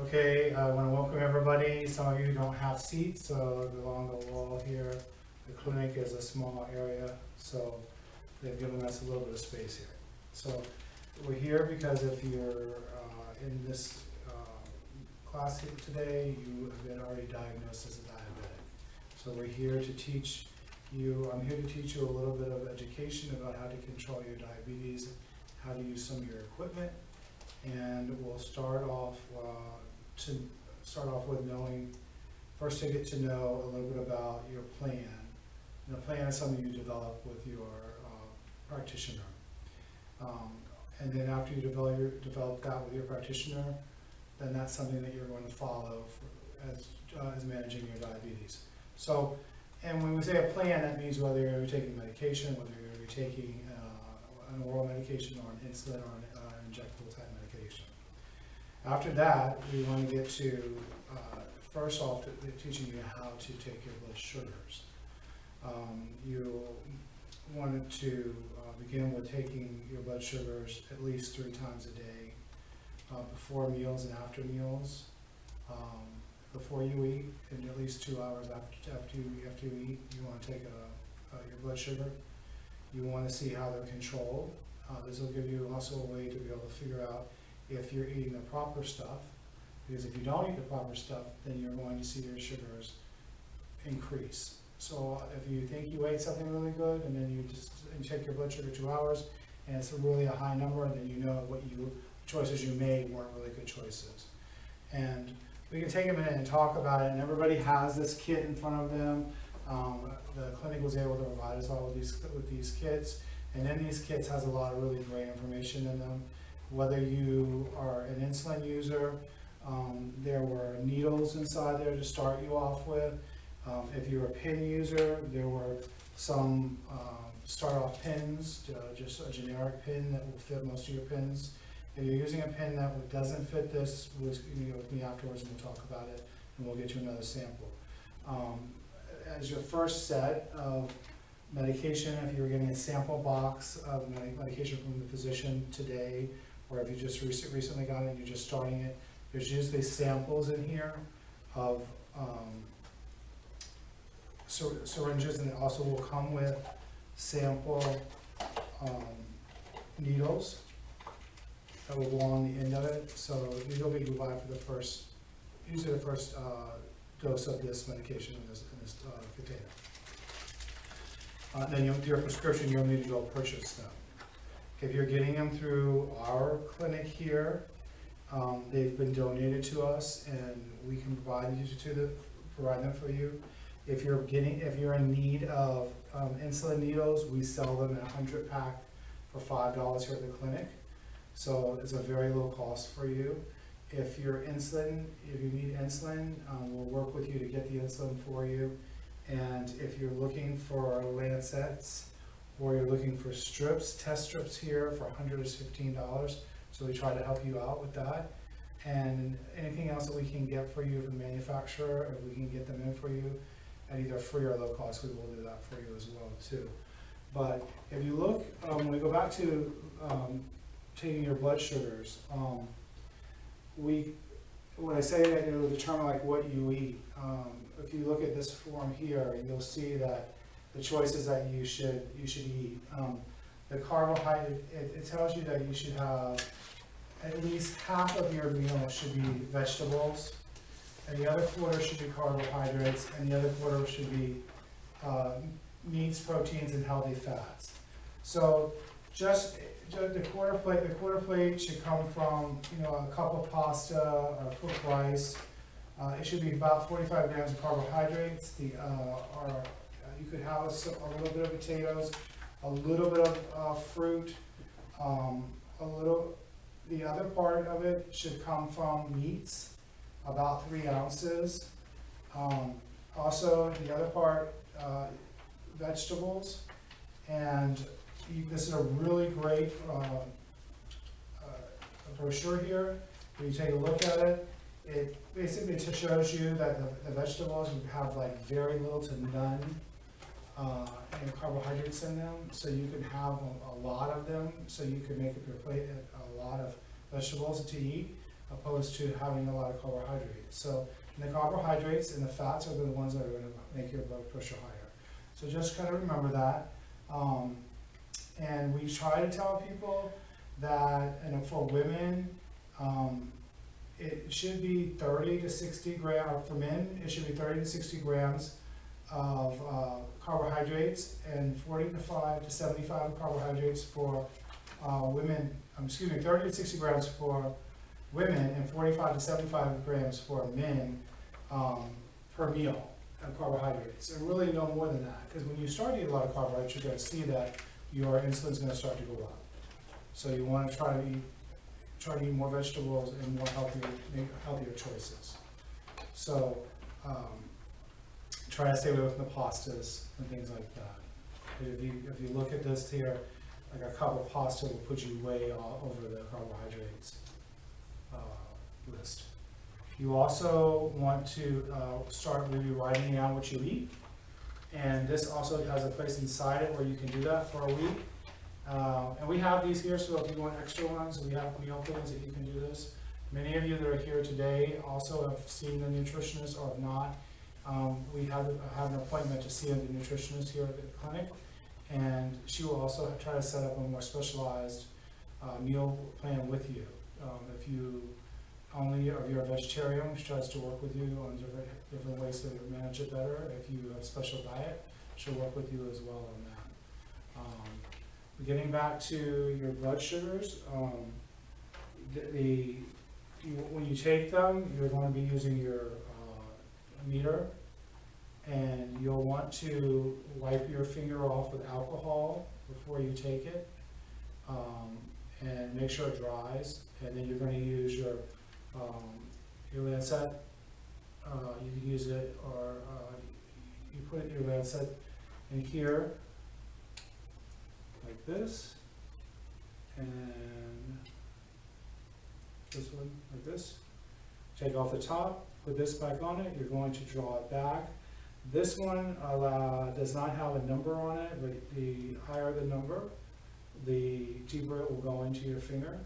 Okay, I want to welcome everybody. Some of you don't have seats, so along the wall here, the clinic is a small area, so they've given us a little bit of space here. So we're here because if you're in this class here today, you have been already diagnosed as a diabetic. So we're here to teach you, I'm here to teach you a little bit of education about how to control your diabetes, how to use some of your equipment, and we'll start off with knowing, first to get to know a little bit about your plan. And the plan is something you develop with your practitioner. And then after you develop that with your practitioner, then that's something that you're going to follow as managing your diabetes. So, and when we say a plan, that means whether you're going to be taking medication, whether you're going to be taking an oral medication or an insulin or an injectable type medication. After that, we want to get to, first off, teaching you how to take your blood sugars. You wanted to begin with taking your blood sugars at least 3 times a day, before meals and after meals, before you eat, and at least 2 hours after you eat. You want to take your blood sugar. You want to see how they're controlled. This will give you also a way to be able to figure out if you're eating the proper stuff, because if you don't eat the proper stuff, then you're going to see your sugars increase. So if you think you ate something really good and then you take your blood sugar 2 hours and it's really a high number, then you know what choices you made weren't really good choices. And we can take a minute and talk about it, and everybody has this kit in front of them. The clinic was able to provide us all with these kits, and then these kits has a lot of really great information in them. Whether you are an insulin user, there were needles inside there to start you off with. If you're a pin user, there were some start-off pins, just a generic pin that will fit most of your pins. If you're using a pin that doesn't fit this, you can go with me afterwards and we'll talk about it, and we'll get you another sample. As your first set of medication, if you're getting a sample box of medication from the physician today, or if you just recently got it and you're just starting it, there's usually samples in here of syringes, and it also will come with sample needles that will go on the end of it. So these will be provided for usually the first dose of this medication in this container. Then with your prescription, you'll need to go purchase them. If you're getting them through our clinic here, they've been donated to us, and we can provide them for you. If you're in need of insulin needles, we sell them in a 100-pack for $5 here at the clinic. So it's a very low cost for you. If you need insulin, we'll work with you to get the insulin for you. And if you're looking for lancets, or you're looking for strips, test strips here for $100 is $15. So we try to help you out with that. And anything else that we can get for you from the manufacturer, if we can get them in for you at either free or low cost, we will do that for you as well too. But if you look, when we go back to taking your blood sugars, when I say that it'll determine like what you eat, if you look at this form here, you'll see that the choices that you should eat. The carbohydrate, it tells you that you should have at least half of your meal should be vegetables, and the other quarter should be carbohydrates, and the other quarter should be meats, proteins, and healthy fats. So just the quarter plate should come from a cup of pasta or cooked rice. It should be about 45 grams of carbohydrates. You could have a little bit of potatoes, a little bit of fruit, the other part of it should come from meats, about 3 ounces. Also, the other part, vegetables. And this is a really great brochure here. When you take a look at it, it basically shows you that the vegetables have like very little to none carbohydrates in them, so you can have a lot of them, so you can make up your plate a lot of vegetables to eat. opposed to having a lot of carbohydrates. So the carbohydrates and the fats are the ones that are going to make your blood pressure higher. So just kind of remember that. And we try to tell people that, and for women, it should be 30 to 60 grams, for men, it should be 30 to 60 grams of carbohydrates and 45 to 75 carbohydrates for women, 30 to 60 grams for women and 45 to 75 grams for men per meal of carbohydrates. And really no more than that, because when you start to eat a lot of carbohydrates, you're going to see that your insulin is going to start to go up. So you want to try to eat more vegetables and more healthier choices. So try to stay away from the pastas and things like that. If you look at this here, like a cup of pasta will put you way over the carbohydrates list. You also want to start maybe writing down what you eat, and this also has a place inside it where you can do that for a week. And we have these here, so if you want extra ones, we have meal plans that you can do this. Many of you that are here today also have seen the nutritionist or have not. We have an appointment to see the nutritionist here at the clinic, and she will also try to set up a more specialized meal plan with you. If you're a vegetarian, she tries to work with you on different ways to manage it better. If you have a special diet, she'll work with you as well on that. Getting back to your blood sugars, when you take them, you're going to be using your meter, and you'll want to wipe your finger off with alcohol before you take it, and make sure it dries. And then you're going to use your lancet. You can use it, or you put your lancet in here like this, and this one like this. Take off the top, put this back on it. You're going to draw it back. This one does not have a number on it, but the higher the number, the deeper it will go into your finger.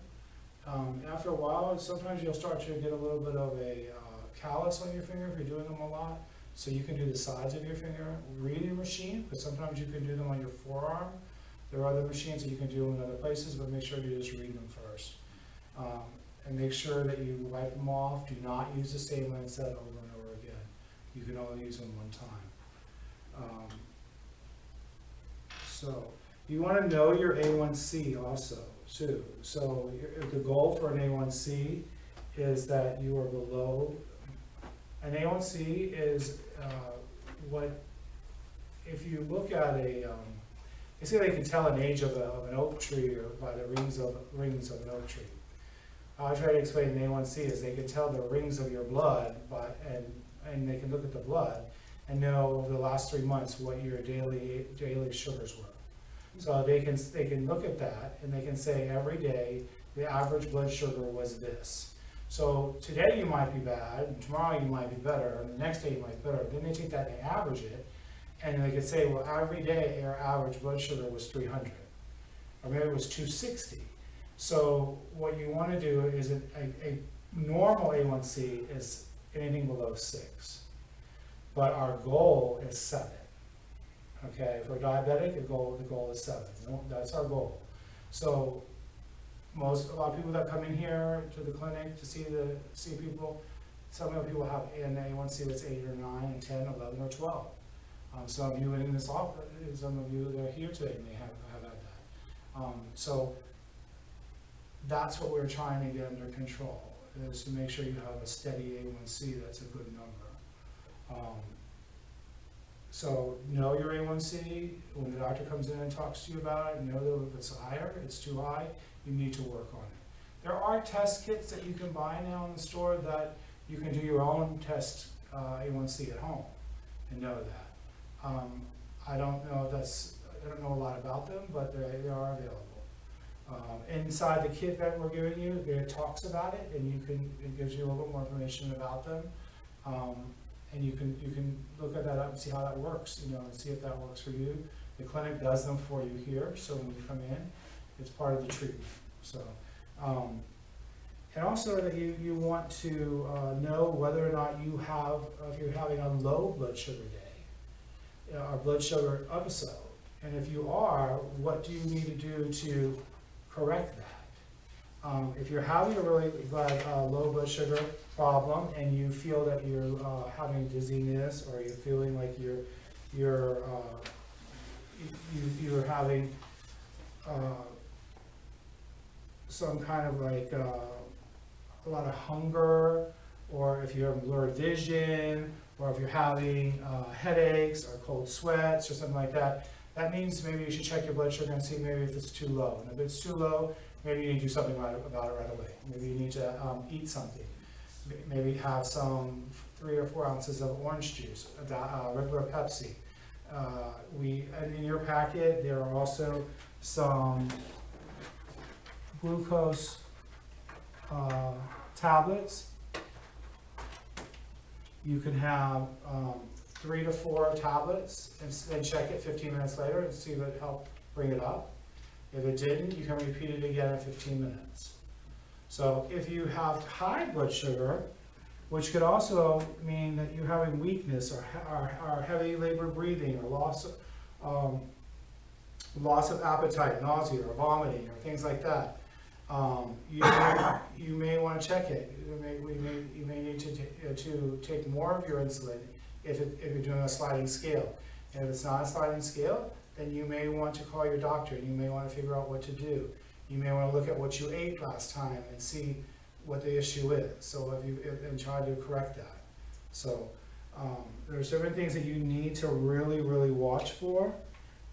After a while, sometimes you'll start to get a little bit of a callus on your finger if you're doing them a lot. So you can do the sides of your finger. Read your machine, but sometimes you can do them on your forearm. There are other machines that you can do in other places, but make sure you just read them first. And make sure that you wipe them off. Do not use the same lancet over and over again. You can only use them one time. So you want to know your A1C also, too. So the goal for an A1C is that you are below. An A1C is if you look at they say they can tell an age of an oak tree or by the rings of an oak tree. I'll try to explain an A1C is they can tell the rings of your blood, and they can look at the blood and know over the last 3 months what your daily sugars were. So they can look at that, and they can say every day the average blood sugar was this. So today you might be bad, and tomorrow you might be better, and the next day you might be better. Then they take that and they average it, and they could say, well, every day our average blood sugar was 300, or maybe it was 260. So what you want to do is a normal A1C is anything below 6, but our goal is 7. Okay, for diabetic, the goal is 7. That's our goal. So a lot of people that come in here to the clinic to see people, some of people have an A1C that's 8 or 9 and 10, 11 or 12. Some of you in this office, some of you that are here today may have had that. So that's what we're trying to get under control, is to make sure you have a steady A1C that's a good number. So know your A1C. When the doctor comes in and talks to you about it, know that if it's higher, it's too high, you need to work on it. There are test kits that you can buy now in the store that you can do your own test A1C at home and know that. I don't know a lot about them, but they are available. Inside the kit that we're giving you, it talks about it, and it gives you a little bit more information about them. And you can look at that up and see how that works, and see if that works for you. The clinic does them for you here, so when you come in, it's part of the treatment. So And also that you want to know whether or not if you're having a low blood sugar day, or blood sugar episode. And if you are, what do you need to do to correct that? If you're having a really bad low blood sugar problem and you feel that you're having dizziness, or you're feeling like you're having some kind of like a lot of hunger, or if you have blurred vision, or if you're having headaches or cold sweats or something like that, that means maybe you should check your blood sugar and see maybe if it's too low. And if it's too low, maybe you need to do something about it right away. Maybe you need to eat something. Maybe have some 3 or 4 ounces of orange juice, regular Pepsi. And in your packet, there are also some glucose tablets. You can have 3 to 4 tablets and then check it 15 minutes later and see if it helped bring it up. If it didn't, you can repeat it again in 15 minutes. So if you have high blood sugar, which could also mean that you're having weakness or heavy labored breathing, or loss of appetite, nausea, or vomiting, or things like that, you may want to check it. You may need to take more of your insulin if you're doing a sliding scale. And if it's not a sliding scale, then you may want to call your doctor, and you may want to figure out what to do. You may want to look at what you ate last time and see what the issue is. So and try to correct that. So there's different things that you need to really, really watch for.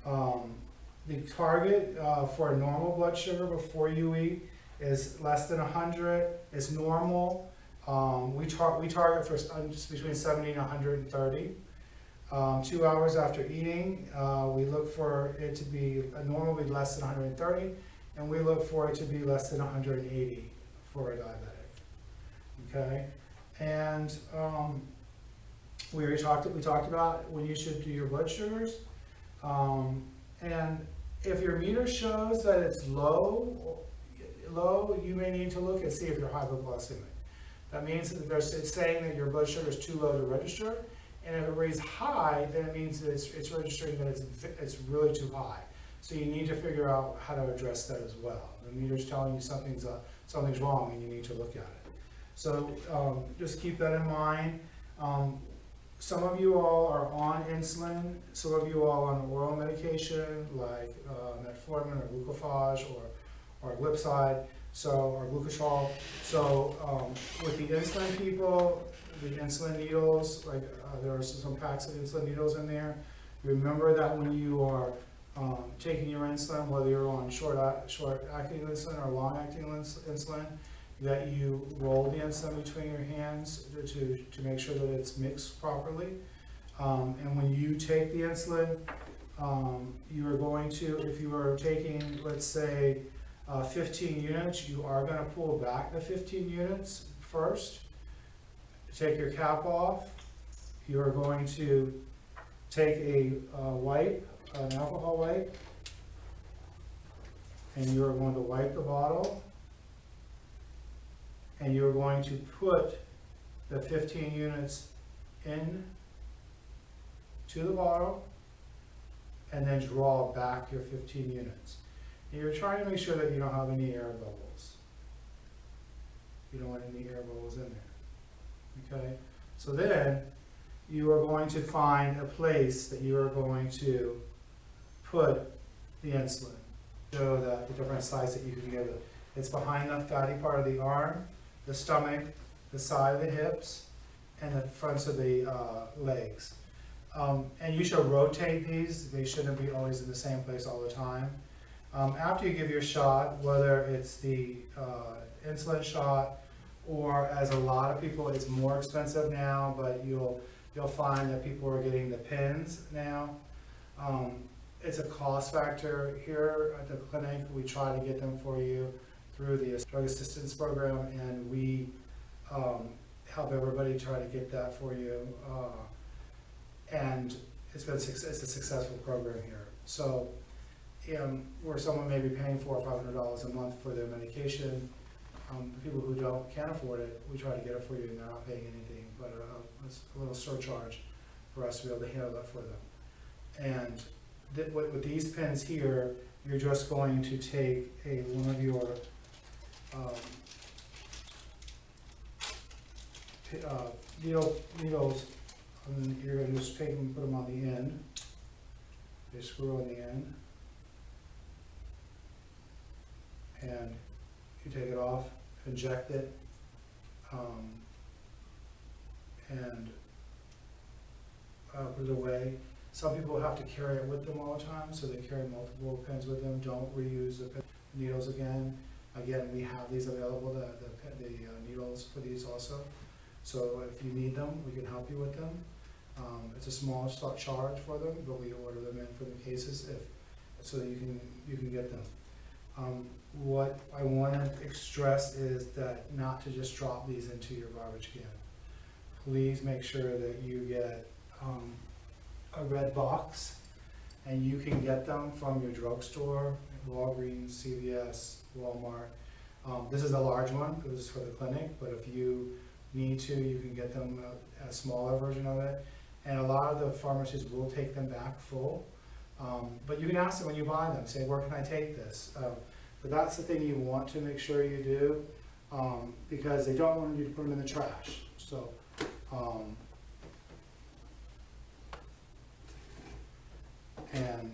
The target for a normal blood sugar before you eat is less than 100. It's normal. We target for just between 70 and 130. 2 hours after eating, we look for it to be normally less than 130, and we look for it to be less than 180 for a diabetic. Okay, and we talked about when you should do your blood sugars, and if your meter shows that it's low, you may need to look and see if you're hypoglycemic. That means that it's saying that your blood sugar is too low to register, and if it reads high, then it means that it's registering that it's really too high. So you need to figure out how to address that as well. The meter's telling you something's wrong, and you need to look at it. So just keep that in mind. Some of you all are on insulin. Some of you all on oral medication like metformin or glucophage or glipizide, or glucotrol. So with the insulin people, the insulin needles, like there are some packs of insulin needles in there. Remember that when you are taking your insulin, whether you're on short-acting insulin or long-acting insulin, that you roll the insulin between your hands to make sure that it's mixed properly. And when you take the insulin, you are going to, if you are taking, let's say, 15 units, you are going to pull back the 15 units first. Take your cap off. You are going to take a wipe, an alcohol wipe, and you are going to wipe the bottle, and you're going to put the 15 units in to the bottle, and then draw back your 15 units. And you're trying to make sure that you don't have any air bubbles. You don't want any air bubbles in there. Okay? So then you are going to find a place that you are going to put the insulin. Show the different size that you can give it. It's behind the fatty part of the arm, the stomach, the side of the hips, and the fronts of the legs. And you should rotate these. They shouldn't be always in the same place all the time. After you give your shot, whether it's the insulin shot, or as a lot of people, it's more expensive now, but you'll find that people are getting the pens now. It's a cost factor. Here at the clinic, we try to get them for you through the drug assistance program, and we help everybody try to get that for you. And it's a successful program here. So where someone may be paying $400 or $500 a month for their medication, The people who can't afford it, we try to get it for you and they're not paying anything, but it's a little surcharge for us to be able to handle that for them. And with these pins here, you're just going to take one of your needles, and then you're going to just take them and put them on the end. They screw on the end, and you take it off, inject it, and put it away. Some people have to carry it with them all the time, so they carry multiple pins with them. Don't reuse the needles again. Again, we have these available, the needles for these also. So if you need them, we can help you with them. It's a small charge for them, but we order them in for the cases so that you can get them. What I want to stress is that not to just drop these into your garbage can. Please make sure that you get a red box, and you can get them from your drugstore, Walgreens, CVS, Walmart. This is a large one because this is for the clinic, but if you need to, you can get them a smaller version of it. And a lot of the pharmacies will take them back full. But you can ask them when you buy them, say, where can I take this? But that's the thing you want to make sure you do, because they don't want you to put them in the trash. So, and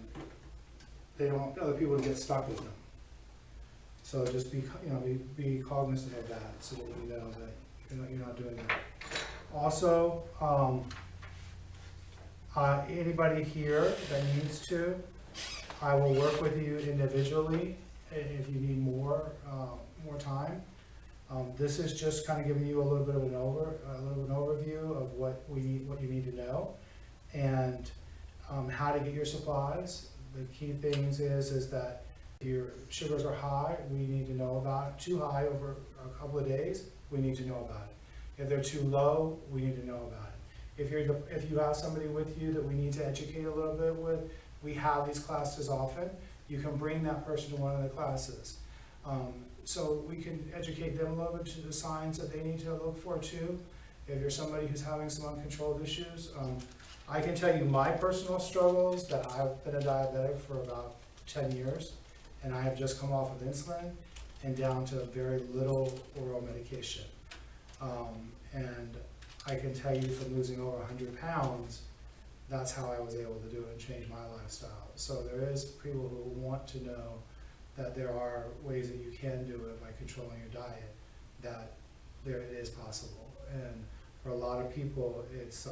they don't want other people to get stuck with them. So just be cognizant of that, so that you know that you're not doing that. Also, anybody here that needs to, I will work with you individually if you need more time. This is just kind of giving you a little bit of an overview of what you need to know, and how to get your supplies. The key things is that if your sugars are high, we need to know about it. Too high over a couple of days, we need to know about it. If they're too low, we need to know about it. If you have somebody with you that we need to educate a little bit with, we have these classes often. You can bring that person to one of the classes. So we can educate them a little bit to the signs that they need to look for too. If you're somebody who's having some uncontrolled issues, I can tell you my personal struggles, that I've been a diabetic for about 10 years, and I have just come off of insulin and down to very little oral medication. And I can tell you from losing over 100 pounds, that's how I was able to do it and change my lifestyle. So there is people who want to know that there are ways that you can do it by controlling your diet, that it is possible. And for a lot of people, it's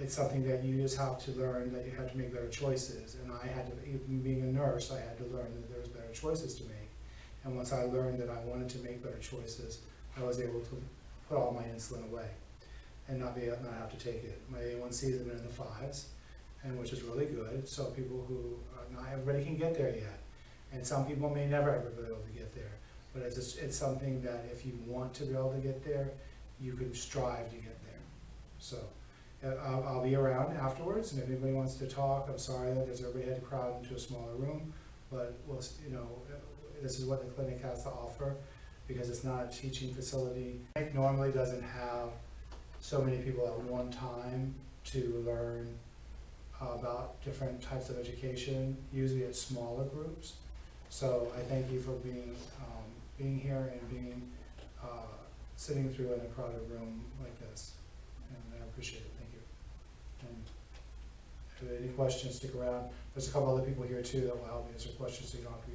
something that you just have to learn, that you have to make better choices. And I had to, even being a nurse, I had to learn that there was better choices to make. And once I learned that I wanted to make better choices, I was able to put all my insulin away and not have to take it. My A1C is in the 5s, and which is really good. So people who, not everybody can get there yet. And some people may never ever be able to get there. But it's something that if you want to be able to get there, you can strive to get there. So I'll be around afterwards, and if anybody wants to talk, I'm sorry that everybody had to crowd into a smaller room, but this is what the clinic has to offer, because it's not a teaching facility. It normally doesn't have so many people at one time to learn about different types of education. Usually it's smaller groups. So I thank you for being here and sitting through in a crowded room like this, and I appreciate it. Thank you. And if you have any questions, stick around. There's a couple other people here too that will help answer questions, so you don't have to be